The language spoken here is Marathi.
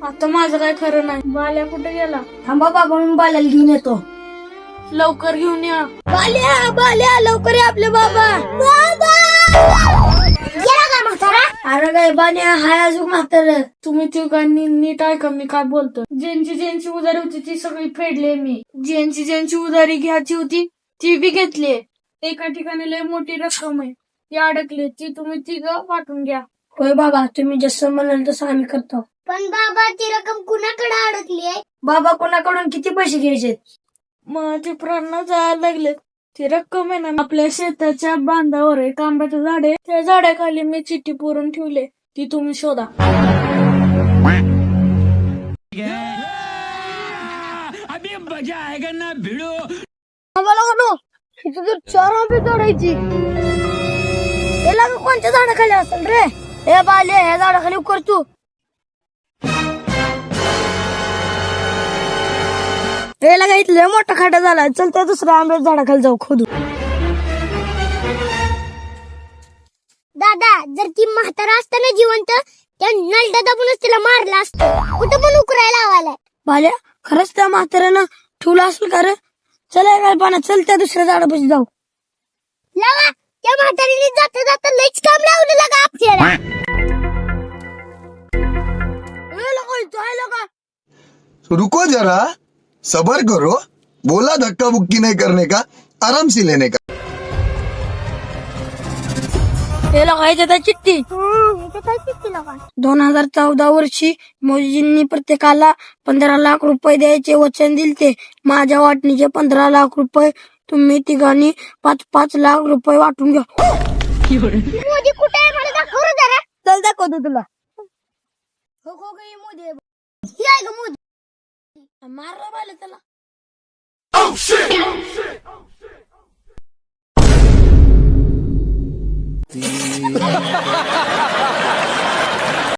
आता माझं काय खरं नाही. बाल्या कुठे गेला? थांबा बाबा, मी बाल्याला घेऊन येतो. लवकर घेऊन या. बाल्या बाल्या, लवकर ये आपले बाबा. गेला का म्हातारा? अरे काय बाल्या, हाय अजून म्हातारा. तुम्ही तिघांनी नीट ऐका मी काय बोलतो. ज्यांची उधारी होती ती सगळी फेडली मी. ज्यांची उधारी घ्यायची होती ती बी घेतली. एका ठिकाणी लय मोठी रक्कम आहे ती अडकली, ती तुम्ही तिघं वाटून घ्या. होय बाबा, तुम्ही जसं म्हणाल तसं आम्ही करतो. पण बाबा ती रक्कम कुणाकडे अडकली आहे? बाबा, कोणाकडून किती पैसे घ्यायचे? मग ते प्राण जायला लागले. ती रक्कम आहे ना आपल्या शेताच्या बांधावर आहे, आंब्याचं झाड आहे, त्या झाडाखाली मी चिठ्ठी पुरून ठेवले, ती तुम्ही शोधा. अभी मजा आएगा ना भिड़ो. आम्हाला इथं 4 आंबे तोडायची. याला कोणत्या झाडाखाली असेल रे? हे बाले, ह्या झाडाखाली उकर तू. याला काही इथलं मोठा खाडा झाला. चल त्या दुसऱ्या आंब्याच्या झाडाखाली जाऊ खोदू. दादा, जर ती म्हातारा असताना जिवंत, त्या नलटा दाबूनच तिला मारला असतं. कुठं पण उकरायला लावायला. बाल्या, खरंच त्या म्हाताऱ्यानं ठेवलं असेल का रे? चल पाना, चल त्या दुसऱ्या झाडापाशी जाऊ. लावा, त्या म्हातारीने जाता जाता लईच काम लावलेलं का आपल्याला. रुको जरा, सबर करो. बोला धक्का बुक्की नहीं करने का, आराम से लेने का. याला खायचं त्या चिठ्ठी. काय किती लावा? 2014 वर्षी मोदीजींनी प्रत्येकाला 15 लाख रुपये द्यायचे वचन दिलते. माझ्या वाटणीचे 15 लाख रुपये तुम्ही तिघांनी 5-5 लाख रुपये वाटून घ्या. मोदी कुठे आहे मला दाखव रे जरा. चल दाखवतो तुला. हो मोदी ही आहे का मोदी? मारला पाहिलं त्याला. Oh shit!